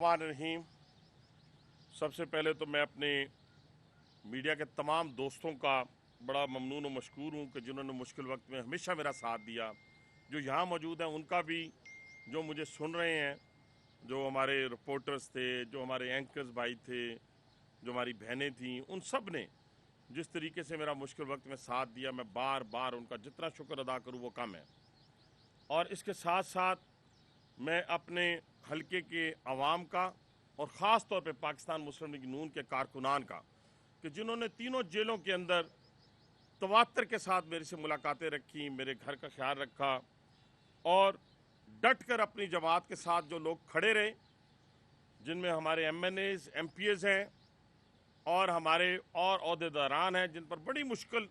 रहीम। सबसे पहले तो मैं अपने मीडिया के तमाम दोस्तों का बड़ा ममनून और मशकूर हूँ कि जिन्होंने मुश्किल वक्त में हमेशा मेरा साथ दिया। जो यहाँ मौजूद हैं उनका भी, जो मुझे सुन रहे हैं, जो हमारे रिपोर्टर्स थे, जो हमारे एंकर्स भाई थे, जो हमारी बहनें थीं, उन सब ने जिस तरीके से मेरा मुश्किल वक्त में साथ दिया, मैं बार बार उनका जितना शुक्र अदा करूँ वो कम है। और इसके साथ साथ मैं अपने हलके के अवाम का और ख़ास तौर पे पाकिस्तान मुस्लिम लीग नून के कारकुनान का, कि जिन्होंने तीनों जेलों के अंदर तवातर के साथ मेरे से मुलाकातें रखी, मेरे घर का ख्याल रखा और डट कर अपनी जमात के साथ जो लोग खड़े रहे, जिनमें हमारे MNAs, MPs हैं और हमारे और ओहदेदारान हैं, जिन पर बड़ी मुश्किल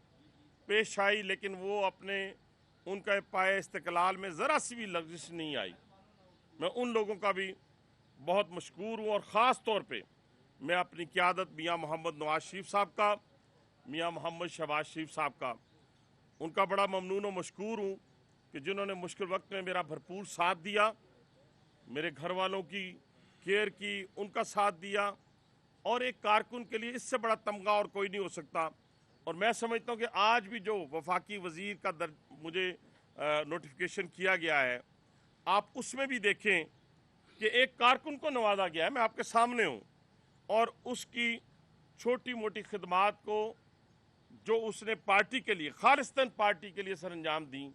पेश आई, लेकिन वो अपने उनका पाए इस्तिकलाल में ज़रा सी भी लग़ज़िश नहीं आई। मैं उन लोगों का भी बहुत मशकूर हूँ और ख़ास तौर पे मैं अपनी क़यादत मियाँ मोहम्मद नवाज शरीफ साहब का, मियाँ मोहम्मद शहबाज शरीफ साहब का, उनका बड़ा ममनून और मशकूर हूँ कि जिन्होंने मुश्किल वक्त में मेरा भरपूर साथ दिया, मेरे घर वालों की केयर की, उनका साथ दिया। और एक कारकुन के लिए इससे बड़ा तमगा और कोई नहीं हो सकता। और मैं समझता हूँ कि आज भी जो वफाकी वज़ीर का मुझे नोटिफिकेशन किया गया है, आप उसमें भी देखें कि एक कारकुन को नवाजा गया है, मैं आपके सामने हूँ, और उसकी छोटी मोटी खिदमात को जो उसने पार्टी के लिए, खालिस्तान पार्टी के लिए सरअंजाम दी,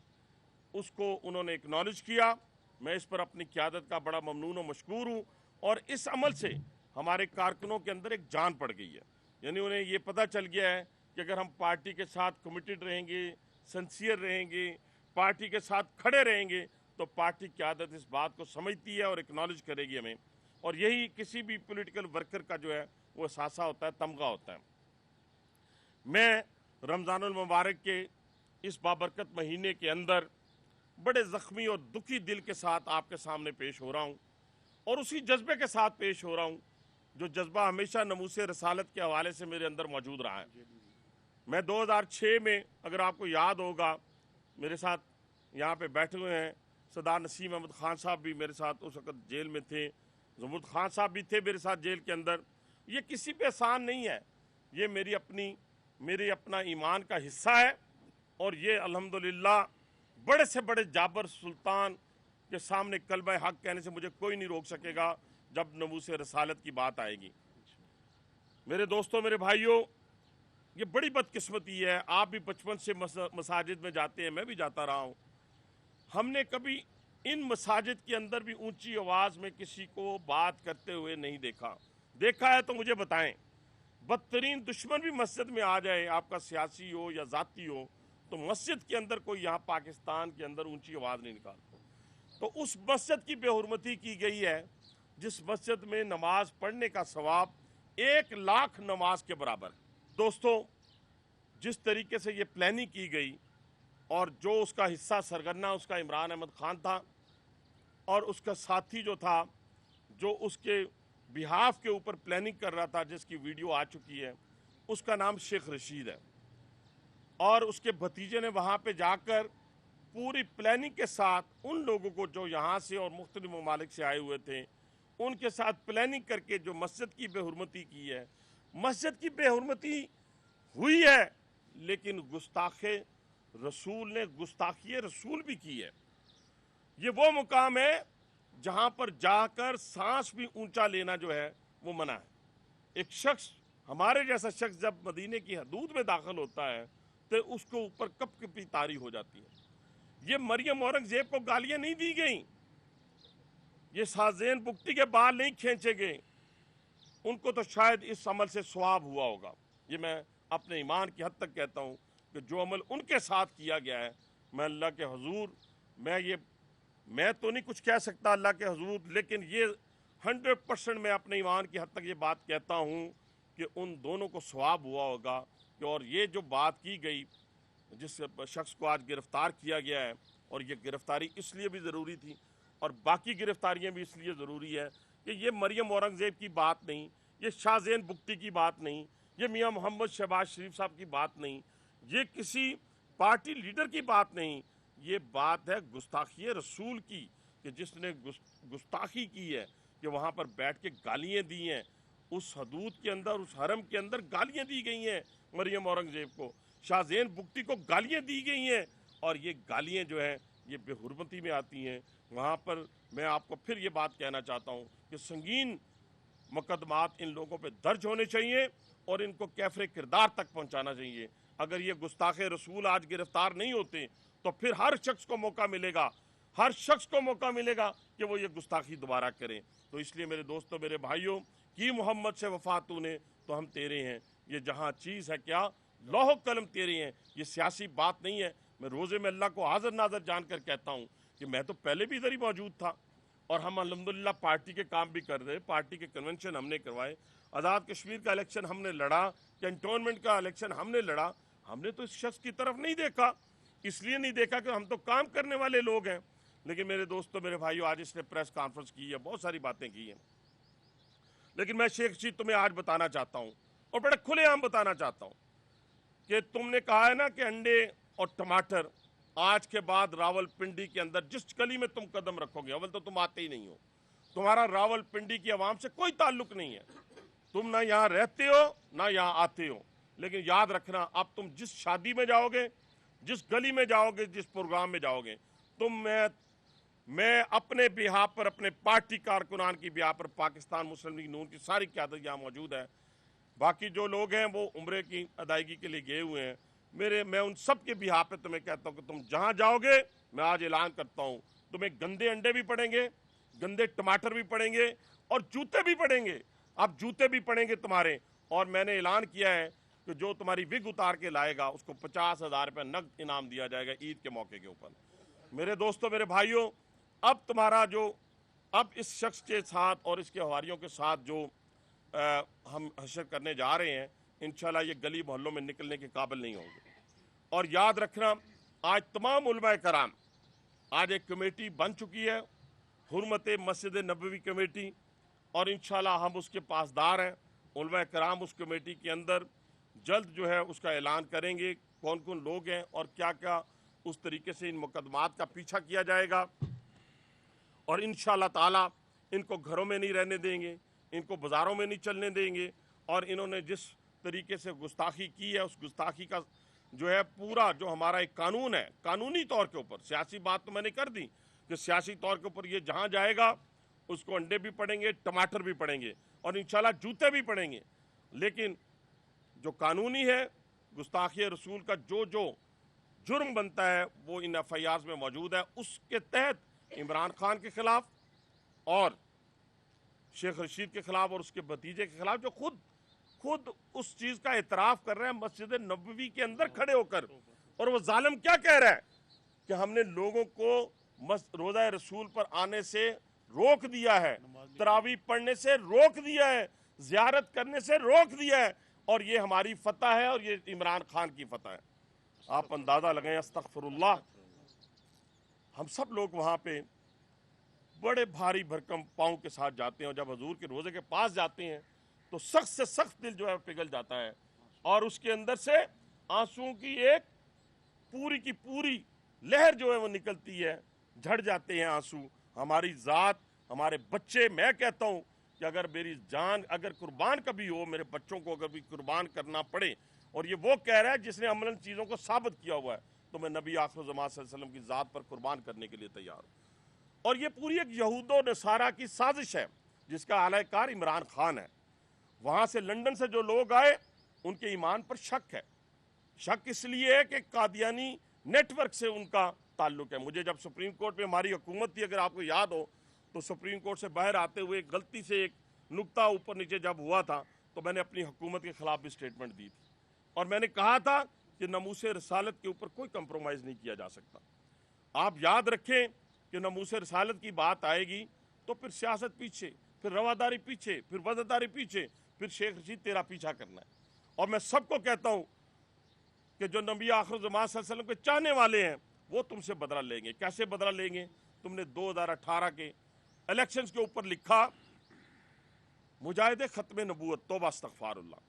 उसको उन्होंने एक्नॉलेज किया। मैं इस पर अपनी क़यादत का बड़ा ममनून और मशकूर हूँ। और इस अमल से हमारे कारकुनों के अंदर एक जान पड़ गई है, यानी उन्हें ये पता चल गया है कि अगर हम पार्टी के साथ कमिटेड रहेंगे, सिंसियर रहेंगे, पार्टी के साथ खड़े रहेंगे, तो पार्टी की क़यादत इस बात को समझती है और एक्नॉलेज करेगी हमें। और यही किसी भी पॉलिटिकल वर्कर का जो है वो एहसासा होता है, तमगा होता है। मैं रमज़ानुल मुबारक के इस बाबरकत महीने के अंदर बड़े ज़ख्मी और दुखी दिल के साथ आपके सामने पेश हो रहा हूँ, और उसी जज्बे के साथ पेश हो रहा हूँ जो जज्बा हमेशा नमूसे रसालत के हवाले से मेरे अंदर मौजूद रहा है। मैं 2006 में, अगर आपको याद होगा, मेरे साथ यहाँ पे बैठे हुए हैं सरदार नसीम अहमद ख़ान साहब भी मेरे साथ उस वक़्त जेल में थे, ज़मूद ख़ान साहब भी थे मेरे साथ जेल के अंदर। ये किसी पे एहसान नहीं है, ये मेरे अपना ईमान का हिस्सा है। और ये अल्हम्दुलिल्लाह बड़े से बड़े जाबर सुल्तान के सामने कलमा हक कहने से मुझे कोई नहीं रोक सकेगा जब नमूसे रसालत की बात आएगी। मेरे दोस्तों, मेरे भाइयों, ये बड़ी बदकिस्मती है। आप भी बचपन से मसाजिद में जाते हैं, मैं भी जाता रहा हूँ। हमने कभी इन मसाजिद के अंदर भी ऊंची आवाज़ में किसी को बात करते हुए नहीं देखा। देखा है तो मुझे बताएं। बदतरीन दुश्मन भी मस्जिद में आ जाए, आपका सियासी हो या ज़ाती हो, तो मस्जिद के अंदर कोई यहाँ पाकिस्तान के अंदर ऊंची आवाज़ नहीं निकालता। तो उस मस्जिद की बेहुरमती की गई है जिस मस्जिद में नमाज पढ़ने का सवाब 1 लाख नमाज के बराबर है। दोस्तों, जिस तरीके से ये प्लानिंग की गई और जो उसका हिस्सा सरगना उसका इमरान अहमद खान था, और उसका साथी जो था, जो उसके बिहाफ के ऊपर प्लानिंग कर रहा था, जिसकी वीडियो आ चुकी है, उसका नाम शेख रशीद है। और उसके भतीजे ने वहाँ पे जाकर पूरी प्लानिंग के साथ उन लोगों को जो यहाँ से और मुख्तलिफ ममालिक से आए हुए थे, उनके साथ प्लानिंग करके जो मस्जिद की बेहुरमती की है। मस्जिद की बेहुरमती हुई है, लेकिन गुस्ताखे रसूल ने गुस्ताखी रसूल भी की है। ये वो मुकाम है जहाँ पर जाकर सांस भी ऊंचा लेना जो है वो मना है। एक शख्स, हमारे जैसा शख्स, जब मदीने की हदूद में दाखिल होता है तो उसको ऊपर कपकपी तारी हो जाती है। ये मरियम औरंगजेब को गालियां नहीं दी गई, ये साजेन बुगटी के बाल नहीं खींचे गए, उनको तो शायद इस अमल से सवाब हुआ होगा। ये मैं अपने ईमान की हद तक कहता हूँ कि जो अमल उनके साथ किया गया है, मैं अल्लाह के हुजूर, मैं तो नहीं कुछ कह सकता अल्लाह के हुजूर, लेकिन ये 100% मैं अपने ईमान की हद तक ये बात कहता हूँ कि उन दोनों को सवाब हुआ होगा। कि और ये जो बात की गई, जिस शख्स को आज गिरफ़्तार किया गया है, और ये गिरफ़्तारी इसलिए भी ज़रूरी थी और बाकी गिरफ़्तारियाँ भी इसलिए ज़रूरी है कि ये मरियम औरंगज़ेब की बात नहीं, ये शाहज़ेन बुगटी की बात नहीं, ये मियाँ मोहम्मद शहबाज शरीफ साहब की बात नहीं, ये किसी पार्टी लीडर की बात नहीं, ये बात है गुस्ताखी रसूल की, कि जिसने गुस्ताखी की है, کہ وہاں پر بیٹھ کے گالیاں دی ہیں، اس حدود کے اندر، اس حرم کے اندر گالیاں دی گئی ہیں مریم اورنگزیب کو، شاہ زین بگٹی کو گالیاں دی گئی ہیں، اور یہ گالیاں جو ہیں یہ بے حرمتی میں آتی ہیں۔ وہاں پر میں آپ کو پھر یہ بات کہنا چاہتا ہوں کہ سنگین مقدمات ان لوگوں پہ درج ہونے چاہیے اور ان کو کیفر کردار تک پہنچانا چاہیے۔ اگر یہ گستاخ رسول آج گرفتار نہیں ہوتے تو پھر ہر شخص کو موقع ملے گا، ہر شخص کو موقع ملے گا کہ وہ یہ گستاخی دوبارہ کریں۔ تو اس لیے میرے دوستوں، میرے بھائیوں، کی محمد سے وفا تو نے تو ہم تیرے ہیں، یہ جہاں چیز ہے کیا لوح و قلم تیرے ہیں۔ یہ سیاسی بات نہیں ہے، میں روزے میں اللہ کو حاضر ناظر جان کر کہتا ہوں کہ میں تو پہلے بھی ادھر ہی موجود تھا، اور ہم الحمدللہ پارٹی کے کام بھی کر رہے، پارٹی کے کنونشن ہم نے کروائے، آزاد کشمیر کا الیکشن ہم نے لڑا، کینٹونمنٹ کا الیکشن ہم نے لڑا۔ ہم نے تو اس شخص کی طرف نہیں دیکھا، اس لیے نہیں دیکھا کہ ہم تو کام کرنے والے لوگ ہیں۔ لیکن میرے دوستوں، میرے بھائیوں، آج اس نے پریس کانفرنس کی ہے، بہت ساری باتیں کی ہیں، لیکن میں شیخ رشید تمہیں آج بتانا چاہتا ہوں، اور بڑے کھلے عام بتانا چاہتا ہوں کہ تم نے کہا ہے نا کہ انڈے اور ٹماٹر، آج کے بعد راول پنڈی کے اندر جس گلی میں تم قدم رکھو گے، اول تو تم آتے ہی نہیں ہو، تمہارا راول پنڈی کی عوام سے کوئی تعلق نہیں ہے، تم نہ یہاں رہتے ہو نہ یہاں آتے ہو، لیکن یاد رکھنا اب تم جس شادی میں جاؤ گے، جس گلی میں جاؤ گے، جس پروگرام میں جاؤ گے، میں اپنے بہا پر، اپنے پارٹی کارکنان کی بہا پر، پاکستان مسلم لیگ نون کی ساری قیادت یہاں موجود ہے، باقی جو لوگ ہیں وہ عمرے کی ادائیگی کے لیے گئے ہوئے ہیں، میں ان سب کے بہا پہ تمہیں کہتا ہوں کہ تم جہاں جاؤ گے، میں آج اعلان کرتا ہوں تمہیں گندے انڈے بھی پڑیں گے، گندے ٹماٹر بھی پڑیں گے، اور جوتے بھی پڑیں گے، اب جوتے بھی پڑیں گے تمہارے، اور میں نے اعلان کیا ہے کہ جو تمہاری وگ اتار کے لائے گا اس کو 50,000 روپے نقد انعام دیا جائے گا عید کے موقع کے اوپر۔ میرے دوستوں، میرے بھائیوں، اب تمہارا اب اس شخص کے ساتھ اور اس کے حواریوں کے ساتھ جو ہم حشر کرنے جا رہے ہیں، انشاءاللہ یہ گلی محلوں میں نکلنے کے قابل نہیں ہوں گے۔ اور یاد رکھنا، آج تمام علماء کرام، آج ایک کمیٹی بن چکی ہے، حرمت مسجد نبوی کمیٹی، اور انشاءاللہ ہم اس کے پاسدار ہیں۔ علماء کرام اس کمیٹی کے اندر جلد جو ہے اس کا اعلان کریں گے، کون کون لوگ ہیں اور کیا کیا اس طریقے سے ان مقدمات کا پیچھا کیا جائے گا، اور انشاءاللہ تعالی ان کو گھروں میں نہیں رہنے دیں گے، ان کو بازاروں میں نہیں چلنے دیں گے، اور انہوں نے جس طریقے سے گستاخی کی ہے، اس گستاخی کا جو ہے پورا جو ہمارا ایک قانون ہے، قانونی طور کے اوپر، سیاسی بات تو میں نے کر دی کہ سیاسی طور کے اوپر یہ جہاں جائے گا اس کو انڈے بھی پڑیں گے، ٹماٹر بھی پڑیں گے، اور انشاءاللہ جوتے بھی پڑیں گے، لیکن جو قانونی ہے، گستاخی رسول کا جو جرم بنتا ہے وہ ان ایف آئی آرز میں موجود ہے۔ اس کے تحت عمران خان کے خلاف اور شیخ رشید کے خلاف اور اس کے بھتیجے کے خلاف، جو خود اس چیز کا اعتراف کر رہے ہیں مسجد نبوی کے اندر کھڑے ہو کر، اور وہ ظالم کیا کہہ رہا ہے کہ ہم نے لوگوں کو روضہ رسول پر آنے سے روک دیا ہے، تراویح پڑھنے سے روک دیا ہے، زیارت کرنے سے روک دیا ہے، اور یہ ہماری فتح ہے اور یہ عمران خان کی فتح ہے۔ آپ اندازہ لگائیں، استغفر اللہ، ہم سب لوگ وہاں پہ بڑے بھاری بھرکم پاؤں کے ساتھ جاتے ہیں، اور جب حضور کے روزے کے پاس جاتے ہیں تو سخت سے سخت دل جو ہے پگھل جاتا ہے، اور اس کے اندر سے آنسوؤں کی ایک پوری کی پوری لہر جو ہے وہ نکلتی ہے، جھڑ جاتے ہیں آنسو۔ ہماری ذات، ہمارے بچے، میں کہتا ہوں کہ اگر میری جان اگر قربان کبھی ہو، میرے بچوں کو اگر بھی قربان کرنا پڑے، اور یہ وہ کہہ رہا ہے جس نے عملاً چیزوں کو ثابت کیا ہوا ہے، تو میں نبی آخر الزمان صلی اللہ علیہ وسلم کی ذات پر قربان کرنے کے لیے تیار ہوں۔ اور یہ پوری ایک یہود و نصارہ کی سازش ہے جس کا اعلی کار عمران خان ہے۔ وہاں سے لندن سے جو لوگ آئے ان کے ایمان پر شک ہے، شک اس لیے ہے کہ قادیانی نیٹ ورک سے ان کا تعلق ہے۔ مجھے جب سپریم کورٹ میں ہماری حکومت تھی، اگر آپ کو یاد ہو، تو سپریم کورٹ سے باہر آتے ہوئے غلطی سے ایک نقطہ اوپر نیچے جب ہوا تھا تو میں نے اپنی حکومت کے خلاف بھی سٹیٹمنٹ دی تھی، اور میں نے کہا تھا کہ ناموس رسالت کے اوپر کوئی کمپرومائز نہیں کیا جا سکتا۔ آپ یاد رکھیں کہ ناموس رسالت کی بات آئے گی تو پھر سیاست پیچھے، پھر رواداری پیچھے، پھر وفاداری پیچھے، پھر شیخ رشید تیرا پیچھا کرنا ہے۔ اور میں سب کو کہتا ہوں کہ جو نبی آخر الزمان صلی اللہ علیہ وسلم کے چاہنے والے ہیں وہ تم سے بدلہ لیں گے۔ کیسے بدلہ لیں گے؟ تم نے 2018 کے الیکشنز کے اوپر لکھا مجاہد ختم نبوت، توبہ استغفار اللہ،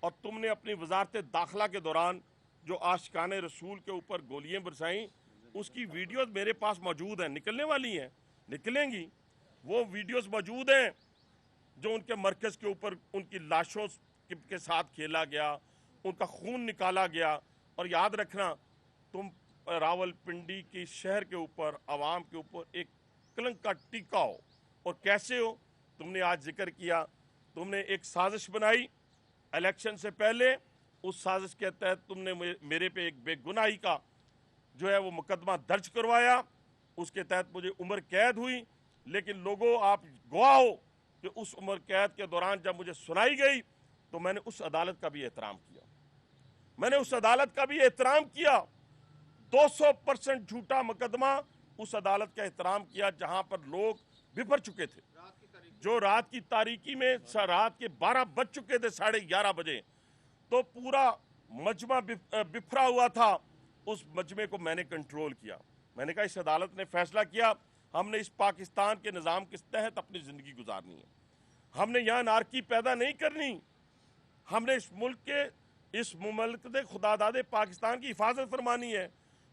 اور تم نے اپنی وزارت داخلہ کے دوران جو عاشقان رسول کے اوپر گولیاں برسائیں، اس کی ویڈیوز میرے پاس موجود ہیں، نکلنے والی ہیں، نکلیں گی، وہ ویڈیوز موجود ہیں جو ان کے مرکز کے اوپر ان کی لاشوں کے ساتھ کھیلا گیا، ان کا خون نکالا گیا. اور یاد رکھنا، تم راول پنڈی کی شہر کے اوپر، عوام کے اوپر ایک کلنک کا ٹیکا ہو. اور کیسے ہو؟ تم نے آج ذکر کیا، تم نے ایک سازش بنائی الیکشن سے پہلے. اس سازش کے تحت تم نے میرے پہ ایک بے گناہی کا جو ہے وہ مقدمہ درج کروایا. اس کے تحت مجھے عمر قید ہوئی. لیکن لوگوں، آپ گواہ ہو کہ اس عمر قید کے دوران جب مجھے سنائی گئی تو میں نے اس عدالت کا بھی احترام کیا. میں نے اس عدالت کا بھی احترام کیا. 200% جھوٹا مقدمہ، اس عدالت کا احترام کیا جہاں پر لوگ بفر چکے تھے، جو رات کی تاریکی میں رات کے 12 بج چکے تھے، 11:30 بجے. تو پورا مجمع بفرا ہوا تھا. اس مجمع کو میں نے کنٹرول کیا. میں نے کہا اس عدالت نے فیصلہ کیا، ہم نے اس پاکستان کے نظام کے تحت اپنی زندگی گزارنی ہے. ہم نے یہاں انارکی پیدا نہیں کرنی. ہم نے اس ملک کے، اس مملکت خدا داد پاکستان کی حفاظت فرمانی ہے.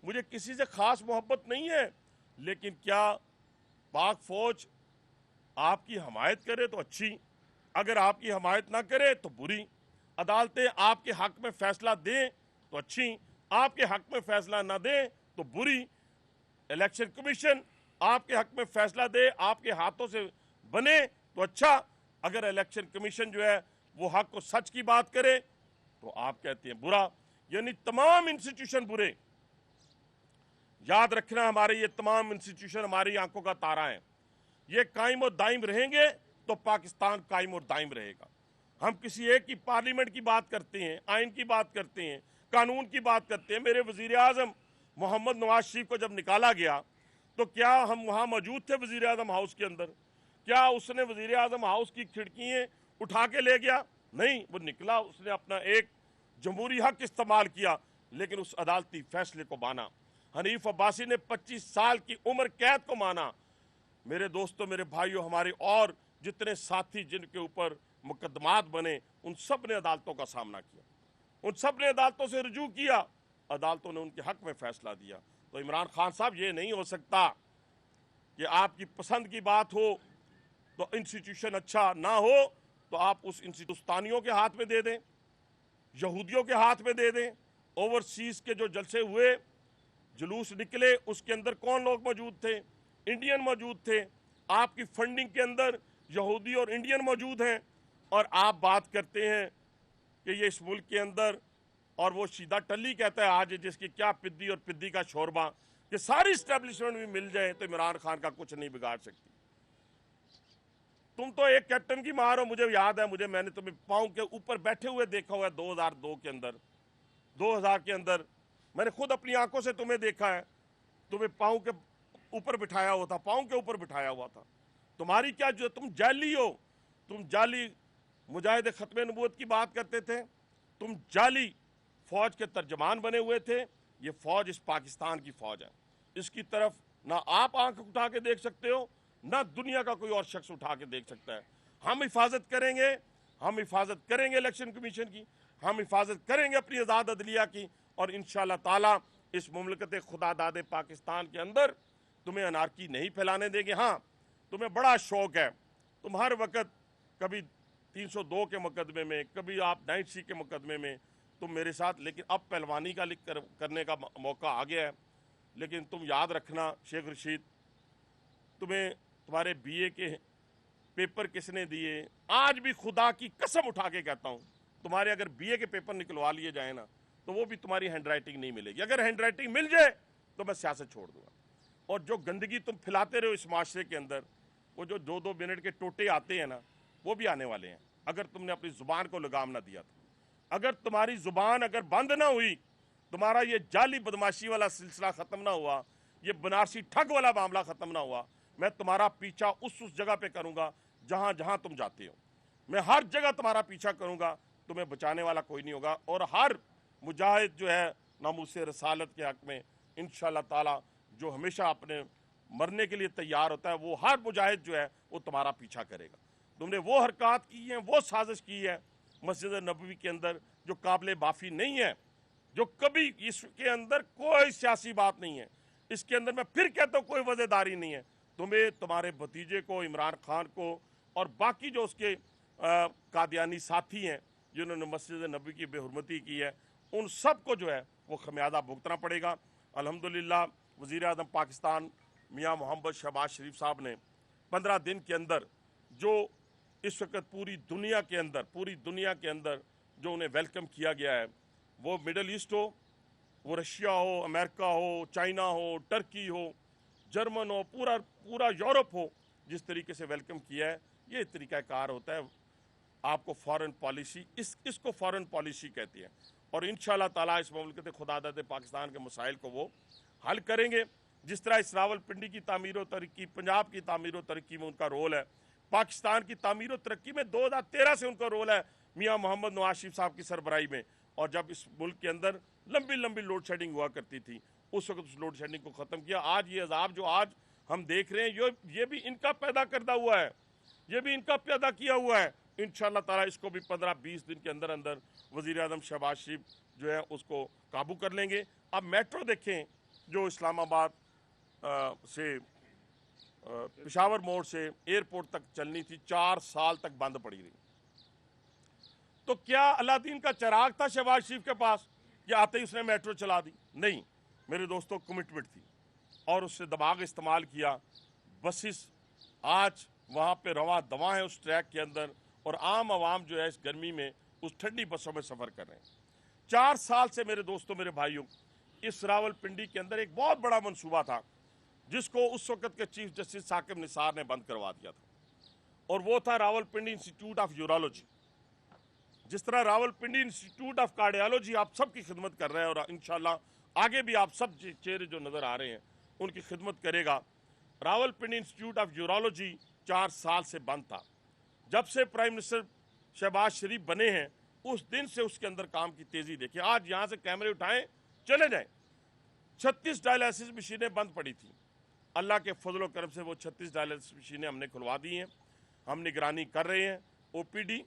مجھے کسی سے خاص محبت نہیں ہے، لیکن کیا پاک فوج آپ کی حمایت کرے تو اچھی، اگر آپ کی حمایت نہ کرے تو بری. عدالتیں آپ کے حق میں فیصلہ دیں تو اچھی، آپ کے حق میں فیصلہ نہ دیں تو بری. الیکشن کمیشن آپ کے حق میں فیصلہ دے، آپ کے ہاتھوں سے بنے تو اچھا. اگر الیکشن کمیشن جو ہے وہ حق و سچ کی بات کرے تو آپ کہتے ہیں برا. یعنی تمام انسٹیٹیوشن برے. یاد رکھنا، ہمارے یہ تمام انسٹیٹیوشن ہماری آنکھوں کا تارا ہیں. یہ قائم و دائم رہیں گے تو پاکستان قائم و دائم رہے گا. ہم کسی ایک کی پارلیمنٹ کی بات کرتے ہیں، آئین کی بات کرتے ہیں، قانون کی بات کرتے ہیں. میرے وزیر اعظم محمد نواز شریف کو جب نکالا گیا تو کیا ہم وہاں موجود تھے وزیر اعظم ہاؤس کے اندر؟ کیا اس نے وزیر اعظم ہاؤس کی کھڑکیاں اٹھا کے لے گیا؟ نہیں، وہ نکلا، اس نے اپنا ایک جمہوری حق استعمال کیا، لیکن اس عدالتی فیصلے کو مانا. حنیف عباسی نے 25 سال کی عمر قید کو مانا. میرے دوستوں، میرے بھائیوں، ہمارے اور جتنے ساتھی جن کے اوپر مقدمات بنے، ان سب نے عدالتوں کا سامنا کیا، ان سب نے عدالتوں سے رجوع کیا. عدالتوں نے ان کے حق میں فیصلہ دیا. تو عمران خان صاحب، یہ نہیں ہو سکتا کہ آپ کی پسند کی بات ہو تو انسٹیٹیوشن اچھا نہ ہو تو آپ اس ہندوستانیوں کے ہاتھ میں دے دیں، یہودیوں کے ہاتھ میں دے دیں. اوورسیز کے جو جلسے ہوئے، جلوس نکلے، اس کے اندر کون لوگ موجود تھے؟ انڈین موجود تھے. آپ کی فنڈنگ کے اندر یہودی اور انڈین موجود ہیں، اور آپ بات کرتے ہیں کہ یہ اس ملک کے اندر، اور وہ شیدہ ٹلی کہتا ہے آج جس کی کیا پدی اور پدی کا شوربہ، کہ ساری اسٹیبلشمنٹ بھی مل جائے تو عمران خان کا کچھ نہیں بگاڑ سکتی. تم تو ایک کیپٹن کی مار ہو. مجھے یاد ہے، میں نے تمہیں پاؤں کے اوپر بیٹھے ہوئے دیکھا ہوا ہے 2002 کے اندر، 2000 کے اندر میں نے خود اپنی آنکھوں سے تمہیں دیکھا ہے. تمہیں پاؤں کے اوپر بٹھایا ہوا تھا، پاؤں کے اوپر بٹھایا ہوا تھا. تمہاری کیا، جو تم جعلی ہو، تم جعلی مجاہد ختم نبوت کی بات کرتے تھے، تم جعلی فوج کے ترجمان بنے ہوئے تھے. یہ فوج اس پاکستان کی فوج ہے. اس کی طرف نہ آپ آنکھ اٹھا کے دیکھ سکتے ہو، نہ دنیا کا کوئی اور شخص اٹھا کے دیکھ سکتا ہے. ہم حفاظت کریں گے، ہم حفاظت کریں گے الیکشن کمیشن کی، ہم حفاظت کریں گے اپنی آزاد عدلیہ کی، اور انشاءاللہ تعالی اس مملکت خدا داد پاکستان کے اندر تمہیں انارکی نہیں پھیلانے دیں گے. ہاں، تمہیں بڑا شوق ہے، تم ہر وقت کبھی 302 کے مقدمے میں، کبھی آپ 90C کے مقدمے میں تم میرے ساتھ، لیکن اب پہلوانی کا کرنے کا موقع آ گیا ہے. لیکن تم یاد رکھنا شیخ رشید، تمہیں تمہارے BA کے پیپر کس نے دیے؟ آج بھی خدا کی قسم اٹھا کے کہتا ہوں، تمہارے اگر BA کے پیپر نکلوا لیے جائیں نا تو وہ بھی تمہاری ہینڈ رائٹنگ نہیں ملے گی. اگر ہینڈ رائٹنگ مل جائے تو میں سیاست چھوڑ دوں گا. اور جو گندگی تم پھیلاتے رہو اس معاشرے کے اندر، وہ جو 2-2 منٹ کے ٹوٹے آتے ہیں نا، وہ بھی آنے والے ہیں اگر تم نے اپنی زبان کو لگام نہ دیا. اگر تمہاری زبان اگر بند نہ ہوئی، تمہارا یہ جعلی بدماشی والا سلسلہ ختم نہ ہوا، یہ بنارسی ٹھگ والا معاملہ ختم نہ ہوا، میں تمہارا پیچھا اس جگہ پہ کروں گا جہاں جہاں تم جاتے ہو. میں ہر جگہ تمہارا پیچھا کروں گا، تمہیں بچانے والا کوئی نہیں ہوگا. اور ہر مجاہد جو ہے ناموس رسالت کے حق میں انشاءاللہ تعالی، جو ہمیشہ اپنے مرنے کے لیے تیار ہوتا ہے، وہ ہر مجاہد جو ہے وہ تمہارا پیچھا کرے گا. تم نے وہ حرکات کی ہیں، وہ سازش کی ہے مسجد نبوی کے اندر جو قابل معافی نہیں ہے، جو کبھی اس کے اندر کوئی سیاسی بات نہیں ہے. اس کے اندر میں پھر کہتا ہوں کوئی وجہ داری نہیں ہے. तुम्हें, तुम्हारे भतीजे को, इमरान खान को और बाकी जो उसके कादियानी साथी हैं जिन्होंने मस्जिद नबी की बेहुरमती की है, उन सब को जो है वो खमियाजा भुगतना पड़ेगा। अल्हम्दुलिल्लाह वज़ीर आज़म पाकिस्तान मियाँ मोहम्मद शहबाज शरीफ साहब ने 15 दिन के अंदर जो इस वक्त पूरी दुनिया के अंदर जो उन्हें वेलकम किया गया है, वो मिडल ईस्ट हो, वो रशिया हो, अमेरिका हो, चाइना हो, टर्की हो, जर्मन हो, पूरा यूरोप हो, जिस तरीके से वेलकम किया है, ये तरीक़ाकार होता है। आपको फॉरेन पॉलिसी, इसको फॉरेन पॉलिसी कहते हैं। और इंशाअल्लाह ताला इस मुमलिकत खुदादत पाकिस्तान के मसाइल को वो हल करेंगे। जिस तरह इस रावलपिंडी की तामीर व तरक्की, पंजाब की तामीर व तरक्की में उनका रोल है, पाकिस्तान की तामीर व तरक्की में 2013 से उनका रोल है मियाँ मोहम्मद नवाज शरीफ साहब की सरबराही में। और जब इस मुल्क के अंदर लंबी लोड शेडिंग हुआ करती थी, उस वक्त उस लोड शेडिंग को ख़त्म किया। आज ये अजाब जो आज हम देख रहे हैं, ये भी इनका पैदा करदा हुआ है, ये भी इनका पैदा किया हुआ है। इंशाअल्लाह ताला इसको भी 15-20 दिन के अंदर अंदर वज़ीर आज़म शहबाज शरीफ जो है उसको काबू कर लेंगे। अब मेट्रो देखें, जो इस्लामाबाद से पेशावर मोड़ से एयरपोर्ट तक चलनी थी, 4 साल तक बंद पड़ी रही। तो क्या अलादीन का चिराग था शहबाज शरीफ के पास कि आते ही उसने मेट्रो चला दी? नहीं मेरे दोस्तों, कमिटमेंट थी और उससे दबाव इस्तेमाल किया। बसेस आज वहाँ पे रवा दवा है उस ट्रैक के अंदर, और आम आवाम जो है इस गर्मी में उस ठंडी बसों में सफ़र कर रहे हैं। 4 साल से मेरे दोस्तों, मेरे भाइयों, इस रावलपिंडी के अंदर एक बहुत बड़ा मंसूबा था जिसको उस वक्त के चीफ जस्टिस साकिब निसार ने बंद करवा दिया था, और वो था रावलपिंडी इंस्टीट्यूट ऑफ यूरोलॉजी। जिस तरह रावलपिंडी इंस्टीट्यूट ऑफ कार्डियोलॉजी आप सबकी खिदमत कर रहे हैं, और इंशाल्लाह आगे भी आप सब चेहरे जो नज़र आ रहे हैं उनकी खिदमत करेगा। रावलपिंडी इंस्टीट्यूट ऑफ यूरोलॉजी 4 साल से बंद था। जब से प्राइम मिनिस्टर शहबाज शरीफ बने हैं, उस दिन से उसके अंदर काम की तेज़ी देखिए। आज यहाँ से कैमरे उठाएं, चले जाएं। 36 डायलिसिस मशीनें बंद पड़ी थी, अल्लाह के फजल करम से वो 36 डायलिसिस मशीनें हमने खुलवा दी हैं। हम निगरानी कर रहे हैं ओपीडी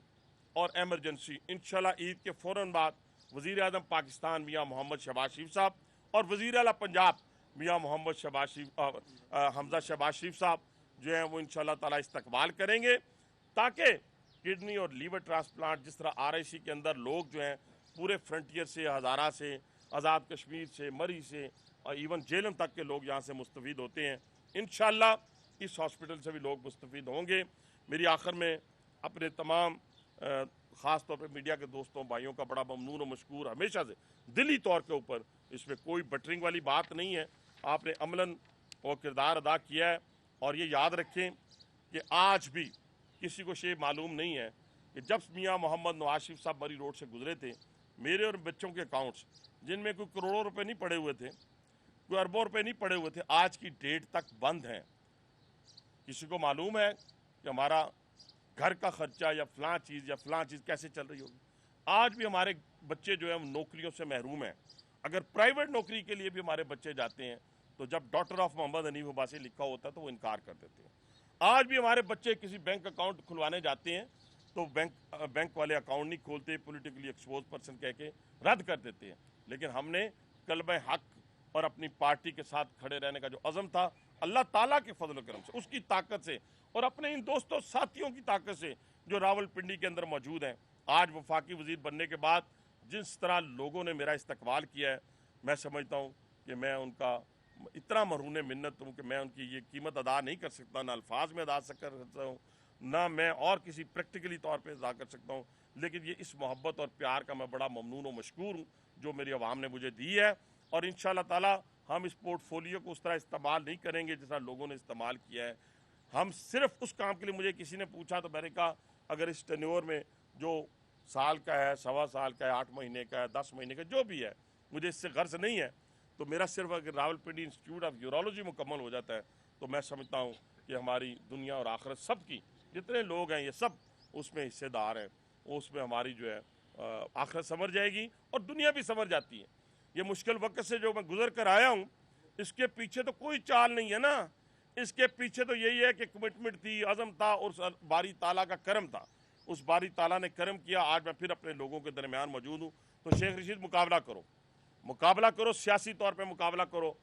और एमरजेंसी। इंशाल्लाह ईद के फ़ौरन बाद वज़ीर आज़म पाकिस्तान मियाँ मोहम्मद शहबाज शरीफ साहब और वज़ीर आला पंजाब मियाँ मोहम्मद शहबाज शरीफ हमजा शहबाज शरीफ साहब जो हैं वो इंशाल्लाह ताला इस्तकबाल करेंगे, ताकि किडनी और लीवर ट्रांसप्लांट, जिस तरह RIC के अंदर लोग जो हैं पूरे फ्रंटियर से, हज़ारा से, आज़ाद कश्मीर से, मरी से और इवन जेलम तक के लोग यहाँ से मुस्तफ़ीद होते हैं, इंशाल्लाह इस हॉस्पिटल से भी लोग मुस्तफ़ीद होंगे। मेरी आखिर में अपने तमाम ख़ास तौर पे मीडिया के दोस्तों भाइयों का बड़ा ममनून और मशकूर हमेशा से दिली तौर के ऊपर, इसमें कोई बटरिंग वाली बात नहीं है, आपने अमलन और किरदार अदा किया है। और ये याद रखें कि आज भी किसी को ये मालूम नहीं है कि जब मियाँ मोहम्मद नवाज शरीफ साहब मरी रोड से गुजरे थे, मेरे और बच्चों के अकाउंट्स जिनमें कोई करोड़ों रुपए नहीं पड़े हुए थे, कोई अरबों रुपए नहीं पड़े हुए थे, आज की डेट तक बंद हैं। किसी को मालूम है कि हमारा घर का खर्चा या फलां चीज़ कैसे चल रही होगी? आज भी हमारे बच्चे जो है नौकरियों से महरूम हैं। अगर प्राइवेट नौकरी के लिए भी हमारे बच्चे जाते हैं तो जब डॉक्टर ऑफ मोहम्मद हनीफ अब्बासी लिखा होता है तो वो इनकार कर देते हैं। आज भी हमारे बच्चे किसी बैंक अकाउंट खुलवाने जाते हैं तो बैंक वाले अकाउंट नहीं खोलते, पॉलिटिकली एक्सपोज पर्सन कह के रद्द कर देते हैं। लेकिन हमने कल्बे हक और अपनी पार्टी के साथ खड़े रहने का जो अज़म था, अल्लाह ताला के फजल करम से, उसकी ताकत से और अपने इन दोस्तों साथियों की ताकत से जो रावलपिंडी के अंदर मौजूद हैं, आज वफाकी वज़ीर बनने के बाद जिस तरह लोगों ने मेरा इस्तकबाल किया है, मैं समझता हूँ कि मैं उनका इतना मरहून मिन्नत हूँ कि मैं उनकी ये कीमत अदा नहीं कर सकता, ना अल्फाज में अदा कर सकता हूँ, ना मैं और किसी प्रैक्टिकली तौर पे अदा कर सकता हूँ। लेकिन ये इस मोहब्बत और प्यार का मैं बड़ा ममनून और मशकूर हूँ जो मेरी आवाम ने मुझे दी है। और इंशाअल्लाह ताला हम इस पोर्टफोलियो को उस तरह इस्तेमाल नहीं करेंगे जिस तरह लोगों ने इस्तेमाल किया है। हम सिर्फ उस काम के लिए, मुझे किसी ने पूछा तो मैंने कहा अगर इस टेन्योर में जो साल का है, 1.25 साल का है, 8 महीने का है, 10 महीने का जो भी है, मुझे इससे गर्ज नहीं है, तो मेरा सिर्फ अगर रावलपिंडी इंस्टीट्यूट ऑफ यूरोलॉजी मुकम्मल हो जाता है तो मैं समझता हूँ कि हमारी दुनिया और आखिरत सब की, जितने लोग हैं ये सब उसमें हिस्सेदार हैं, उसमें हमारी जो है आखिरत समझ जाएगी और दुनिया भी समझ जाती है। ये मुश्किल वक्त से जो मैं गुजर कर आया हूँ, इसके पीछे तो कोई चाल नहीं है ना, इसके पीछे तो यही है कि कमिटमेंट थी, अज़म था और बारी ताला का करम था। उस बारी ताला ने करम किया, आज मैं फिर अपने लोगों के दरमियान मौजूद हूँ। तो शेख रशीद मुकाबला करो, सियासी तौर पे मुकाबला करो।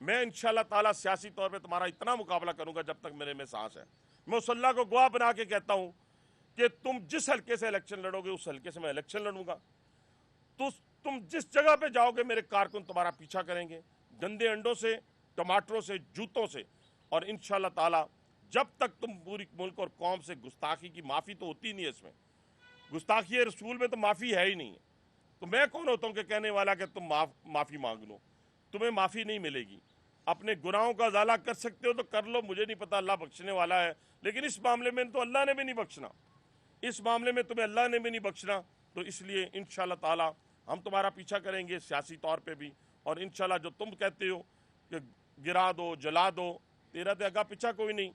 मैं इंशाल्लाह ताला सियासी तौर पे तुम्हारा इतना मुकाबला करूंगा जब तक मेरे में सांस है। मैं उस अल्लाह को गवाह बना के कहता हूं कि तुम जिस हल्के से इलेक्शन लड़ोगे उस हल्के से मैं इलेक्शन लड़ूंगा। तो तुम जिस जगह पे जाओगे मेरे कारकुन तुम्हारा पीछा करेंगे, गंदे अंडों से, टमाटरों से, जूतों से। और इंशाल्लाह ताला जब तक तुम पूरी मुल्क और कौम से गुस्ताखी की माफ़ी तो होती नहीं है, इसमें गुस्ताखी रसूल में तो माफ़ी है ही नहीं है, तो मैं कौन होता हूँ कि कहने वाला कि तुम माफ़ी मांग लो। तुम्हें माफ़ी नहीं मिलेगी। अपने गुनाहों का ज़ाला कर सकते हो तो कर लो, मुझे नहीं पता, अल्लाह बख्शने वाला है। लेकिन इस मामले में तो अल्लाह ने भी नहीं बख्शना, इस मामले में तुम्हें अल्लाह ने भी नहीं बख्शना। तो इसलिए इंशाल्लाह ताला हम तुम्हारा पीछा करेंगे सियासी तौर पे भी। और इंशाल्लाह जो तुम कहते हो कि गिरा दो, जला दो, तेरा तो अगा पीछा कोई नहीं,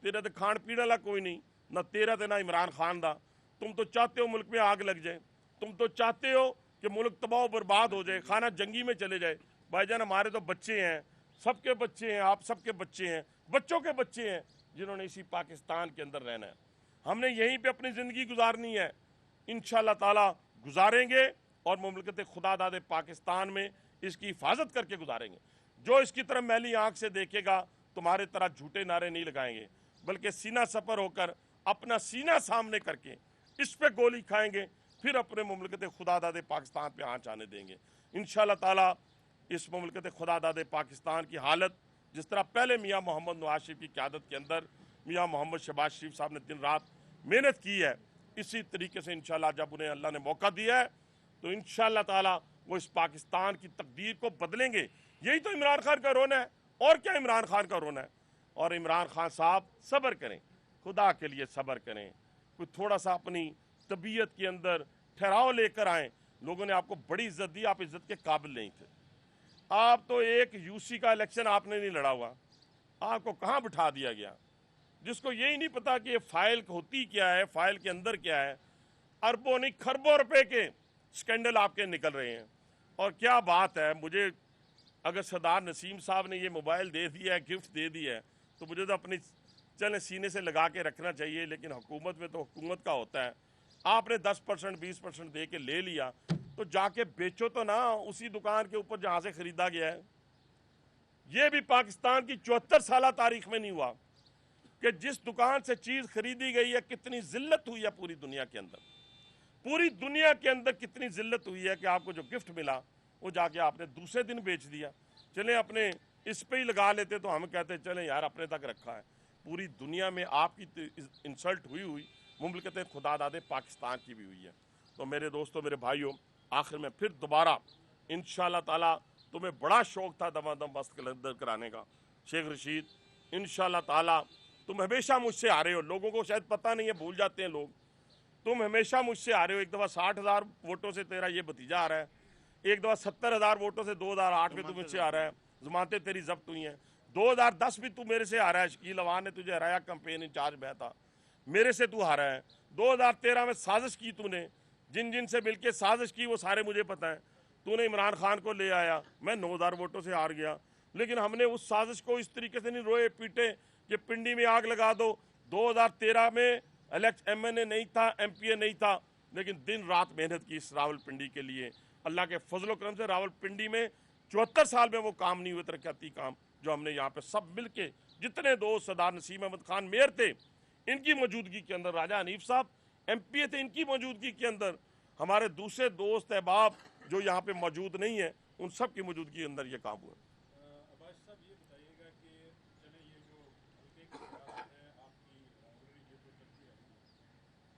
तेरा तो खान पीने वाला कोई नहीं, ना तेरा तो ना इमरान खान दा। तुम तो चाहते हो मुल्क में आग लग जाए, तुम तो चाहते हो कि मुल्क तबाह बर्बाद हो जाए, खाना जंगी में चले जाए। भाईजान हमारे तो बच्चे हैं, सबके बच्चे हैं, आप सबके बच्चे हैं, बच्चों के बच्चे हैं जिन्होंने इसी पाकिस्तान के अंदर रहना है। हमने यहीं पे अपनी ज़िंदगी गुजारनी है, इंशाल्लाह ताला गुजारेंगे और मुमलकत खुदादाद पाकिस्तान में इसकी हिफाजत करके गुजारेंगे। जो इसकी तरफ मैली आंख से देखेगा तुम्हारे तरह झूठे नारे नहीं लगाएंगे, बल्कि सीना सफर होकर अपना सीना सामने करके इस पे गोली खाएंगे, फिर अपने मुमलकत खुदादाद पाकिस्तान पे आँच आने देंगे। इंशाल्लाह ताला इस मुमलकत खुदादाद पाकिस्तान की हालत जिस तरह पहले मियाँ मोहम्मद नवाज शरीफ की क़यादत के अंदर मियाँ मोहम्मद शहबाज शरीफ साहब ने दिन रात मेहनत की है, इसी तरीके से इंशाल्लाह जब उन्हें अल्लाह ने मौका दिया है तो इंशाल्लाह ताला वो इस पाकिस्तान की तकदीर को बदलेंगे। यही तो इमरान खान का रोना है, और क्या इमरान खान का रोना है। और इमरान खान साहब सब्र करें, खुदा के लिए सब्र करें, कोई थोड़ा सा अपनी तबीयत के अंदर ठहराव लेकर आएँ। लोगों ने आपको बड़ी इज्जत दी, आप इज्जत के काबिल नहीं थे। आप तो एक यूसी का इलेक्शन आपने नहीं लड़ा हुआ, आपको कहाँ बिठा दिया गया, जिसको यही नहीं पता कि ये फाइल होती क्या है, फाइल के अंदर क्या है। अरबों नहीं खरबों रुपए के स्कैंडल आपके निकल रहे हैं। और क्या बात है, मुझे अगर सरदार नसीम साहब ने ये मोबाइल दे दिया है, गिफ्ट दे दी है, तो मुझे तो अपनी चले सीने से लगा के रखना चाहिए। लेकिन हुकूमत में तो हुकूमत का होता है, आपने 10% 20% दे के ले लिया तो जाके बेचो तो ना उसी दुकान के ऊपर जहाँ से खरीदा गया है। ये भी पाकिस्तान की 74 साल तारीख में नहीं हुआ कि जिस दुकान से चीज़ खरीदी गई है कितनी जिल्लत हुई है पूरी दुनिया के अंदर। पूरी दुनिया के अंदर कितनी जिल्लत हुई है कि आपको जो गिफ्ट मिला वो जाके आपने दूसरे दिन बेच दिया। चलें अपने इस पे ही लगा लेते तो हम कहते चलें यार अपने तक रखा है। पूरी दुनिया में आपकी इंसल्ट हुई मुमलकत खुदादाद पाकिस्तान की भी हुई है। तो मेरे दोस्तों, मेरे भाइयों, आखिर में फिर दोबारा इंशाल्लाह ताला, तुम्हें बड़ा शौक़ था दमादम मस्त कलंदर कराने का शेख रशीद, इंशाल्लाह ताला तुम हमेशा मुझसे आ रहे हो। लोगों को शायद पता नहीं है, भूल जाते हैं लोग, तुम हमेशा मुझसे आ रहे हो। एक दफ़ा 60,000 वोटों से तेरा ये भतीजा आ रहा है, एक दफ़ा 70,000 वोटों से 2008 में तू मुझसे आ रहा है, जमानतें तेरी जब्त हुई हैं। 2010 भी तू मेरे से आ रहा है, शकील अवान ने तुझे हराया, कैंपेन इंचार्ज मैं था, मेरे से तू हारा है। 2013 में साजिश की तूने, जिन जिन से मिलके साजिश की वो सारे मुझे पता है। तूने इमरान खान को ले आया, मैं 9,000 वोटों से हार गया। लेकिन हमने उस साजिश को इस तरीके से नहीं रोए पीटे कि पिंडी में आग लगा दो। 2013 में MNA नहीं था, MPA नहीं था, लेकिन दिन रात मेहनत की इस रावलपिंडी के लिए। अल्लाह के फजल करम से रावलपिंडी में 74 साल में वो काम नहीं हुए, तरक्याती काम, जो हमने यहाँ पे सब मिल के, जितने दोस्त, सरदार नसीम अहमद खान मेयर थे, इनकी मौजूदगी के अंदर, राजा हनीफ साहब MPA थे, इनकी मौजूदगी के अंदर, हमारे दूसरे दोस्त अहबाब जो यहाँ पे मौजूद नहीं है, उन सब की मौजूदगी के अंदर ये काम हुआ। अब्बास साहब ये बताइएगा कि चले ये जो हल्के की सियासत है आपकी रावलपिंडी ये तो चलती है,